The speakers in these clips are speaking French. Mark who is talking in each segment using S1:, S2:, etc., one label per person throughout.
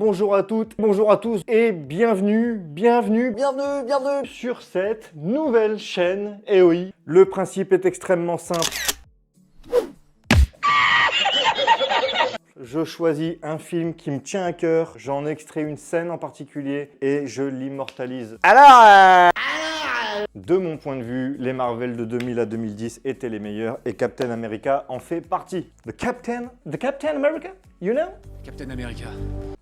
S1: bonjour à toutes, bonjour à tous et bienvenue sur cette nouvelle chaîne. Et oui, le principe est extrêmement simple. Je choisis un film qui me tient à cœur, j'en extrais une scène en particulier et je l'immortalise. Alors, de mon point de vue, les Marvel de 2000 à 2010 étaient les meilleurs et Captain America en fait partie. The Captain America, you know?
S2: Captain America.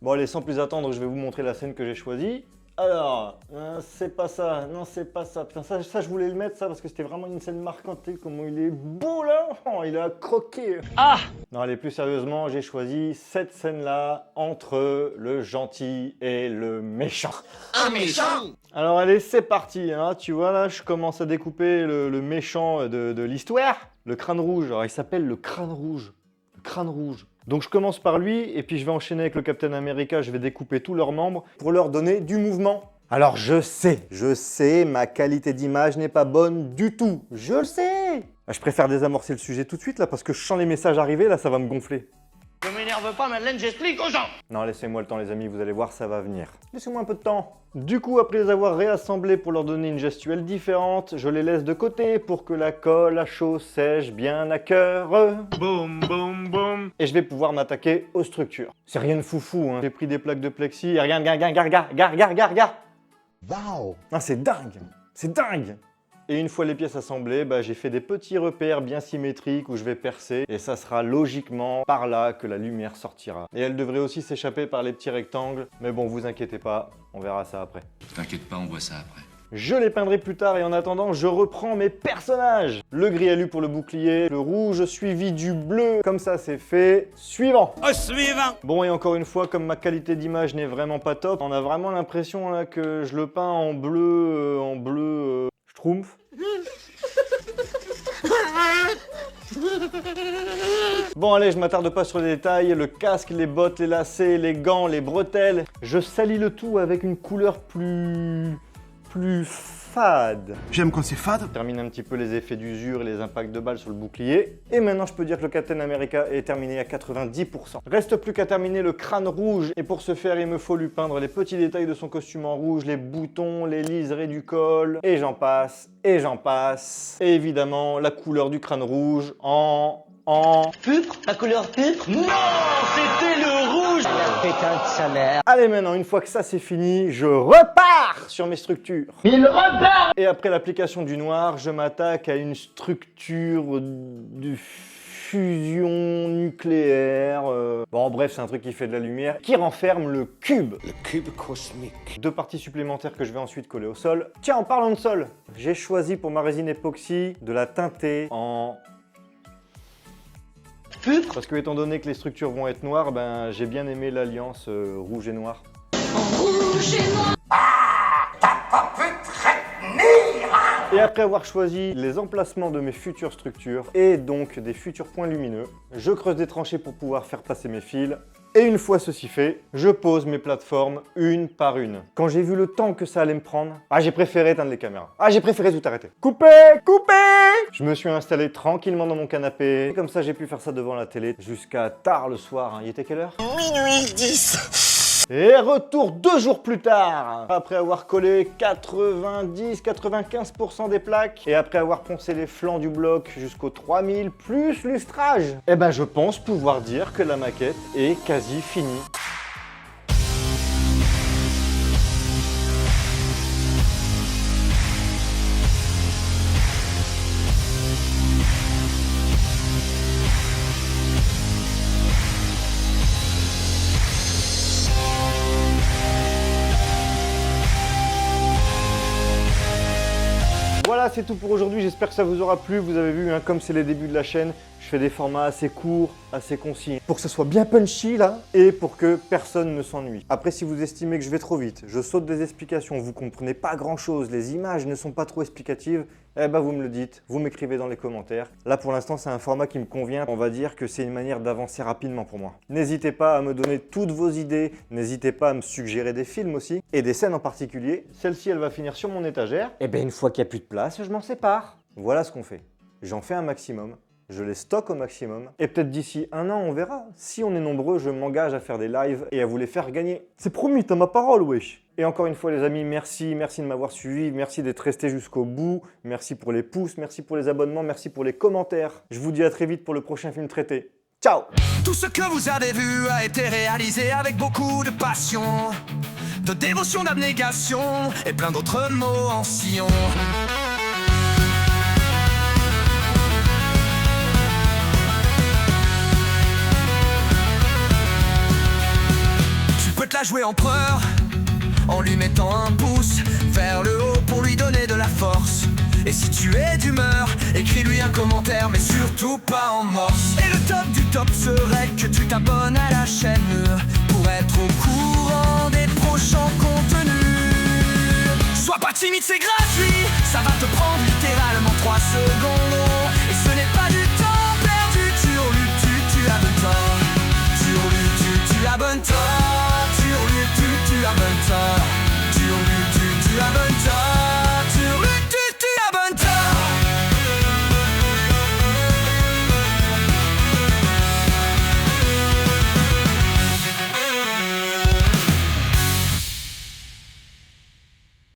S1: Bon allez, sans plus attendre, je vais vous montrer la scène que j'ai choisie. Alors, c'est pas ça, non c'est pas ça. Putain, ça je voulais le mettre ça parce que c'était vraiment une scène marquante. Comment il est beau là, oh, il a croqué. Ah! Non allez, plus sérieusement, j'ai choisi cette scène là entre le gentil et le méchant.
S2: Un méchant!
S1: Alors allez, c'est parti, hein. Tu vois là, je commence à découper le méchant de l'histoire. Le crâne rouge, alors il s'appelle le crâne rouge. Le crâne rouge. Donc je commence par lui et puis je vais enchaîner avec le Captain America, je vais découper tous leurs membres pour leur donner du mouvement. Alors je sais, ma qualité d'image n'est pas bonne du tout, je le sais. Je préfère désamorcer le sujet tout de suite là parce que je sens les messages arriver, là ça va me gonfler.
S3: Ne m'énerve pas Madeleine, j'explique aux gens.
S1: Non, laissez-moi le temps les amis, vous allez voir, ça va venir. Laissez-moi un peu de temps. Du coup, après les avoir réassemblés pour leur donner une gestuelle différente, je les laisse de côté pour que la colle à chaud sèche bien à cœur.
S3: Boum, boum, boum.
S1: Et je vais pouvoir m'attaquer aux structures. C'est rien de foufou, hein. J'ai pris des plaques de plexi et regarde. Waouh! Ah, c'est dingue! C'est dingue! Et une fois les pièces assemblées, j'ai fait des petits repères bien symétriques où je vais percer et ça sera logiquement par là que la lumière sortira. Et elle devrait aussi s'échapper par les petits rectangles, mais bon, vous inquiétez pas, on verra ça après.
S2: T'inquiète pas, on voit ça après.
S1: Je les peindrai plus tard et en attendant, je reprends mes personnages. Le gris alu pour le bouclier, le rouge suivi du bleu. Comme ça, c'est fait. Suivant.
S3: Suivant.
S1: Bon, et encore une fois, comme ma qualité d'image n'est vraiment pas top, on a vraiment l'impression là que je le peins en bleu, schtroumpf. Bon allez, je m'attarde pas sur les détails, le casque, les bottes, les lacets, les gants, les bretelles. Je salis le tout avec une couleur plus fade.
S4: J'aime quand c'est fade.
S1: Je termine un petit peu les effets d'usure et les impacts de balles sur le bouclier. Et maintenant, je peux dire que le Captain America est terminé à 90%. Reste plus qu'à terminer le crâne rouge. Et pour ce faire, il me faut lui peindre les petits détails de son costume en rouge, les boutons, les liserés du col, et j'en passe, et j'en passe. Et évidemment, la couleur du crâne rouge en...
S3: Pupre, la couleur pupre. Non, c'était le rouge. La pétain de sa mère.
S1: Allez maintenant, une fois que ça c'est fini, je repars sur mes structures.
S3: Il repart.
S1: Et après l'application du noir, je m'attaque à une structure de fusion nucléaire. Bon bref, c'est un truc qui fait de la lumière, qui renferme le cube.
S4: Le cube cosmique.
S1: 2 parties supplémentaires que je vais ensuite coller au sol. Tiens, en parlant de sol, j'ai choisi pour ma résine époxy de la teinter en...
S3: Pupre.
S1: Parce que étant donné que les structures vont être noires, j'ai bien aimé l'alliance rouge et noir.
S5: Rouge et noir.
S1: Et après avoir choisi les emplacements de mes futures structures et donc des futurs points lumineux, je creuse des tranchées pour pouvoir faire passer mes fils. Et une fois ceci fait, je pose mes plateformes une par une. Quand j'ai vu le temps que ça allait me prendre, j'ai préféré éteindre les caméras. J'ai préféré tout arrêter. Coupez! Je me suis installé tranquillement dans mon canapé. Comme ça, j'ai pu faire ça devant la télé jusqu'à tard le soir. Il était quelle heure?
S5: Minuit 10.
S1: Et retour 2 jours plus tard, après avoir collé 90-95% des plaques et après avoir poncé les flancs du bloc jusqu'au 3000 plus lustrage, je pense pouvoir dire que la maquette est quasi finie. Voilà, c'est tout pour aujourd'hui, j'espère que ça vous aura plu. Vous avez vu, comme c'est les débuts de la chaîne, je fais des formats assez courts, assez concis, pour que ça soit bien punchy là, et pour que personne ne s'ennuie. Après, si vous estimez que je vais trop vite, je saute des explications, vous comprenez pas grand chose, les images ne sont pas trop explicatives, vous me le dites, vous m'écrivez dans les commentaires. Là pour l'instant c'est un format qui me convient, on va dire que c'est une manière d'avancer rapidement pour moi. N'hésitez pas à me donner toutes vos idées, n'hésitez pas à me suggérer des films aussi, et des scènes en particulier. Celle-ci elle va finir sur mon étagère, une fois qu'il n'y a plus de place, je m'en sépare. Voilà ce qu'on fait. J'en fais un maximum, je les stocke au maximum. Et peut-être d'ici 1 an, on verra. Si on est nombreux, je m'engage à faire des lives et à vous les faire gagner. C'est promis, t'as ma parole, wesh. Et encore une fois les amis, merci de m'avoir suivi, merci d'être resté jusqu'au bout, merci pour les pouces, merci pour les abonnements, merci pour les commentaires. Je vous dis à très vite pour le prochain film traité. Ciao!
S6: Tout ce que vous avez vu a été réalisé avec beaucoup de passion, de dévotion, d'abnégation et plein d'autres mots en sillon. Tu peux te la jouer empereur en lui mettant un pouce vers le haut pour lui donner de la force. Et si tu es d'humeur, écris-lui un commentaire, mais surtout pas en morse. Et le top du top serait que tu t'abonnes à la chaîne pour être au courant des prochains contenus. Sois pas timide, c'est grave.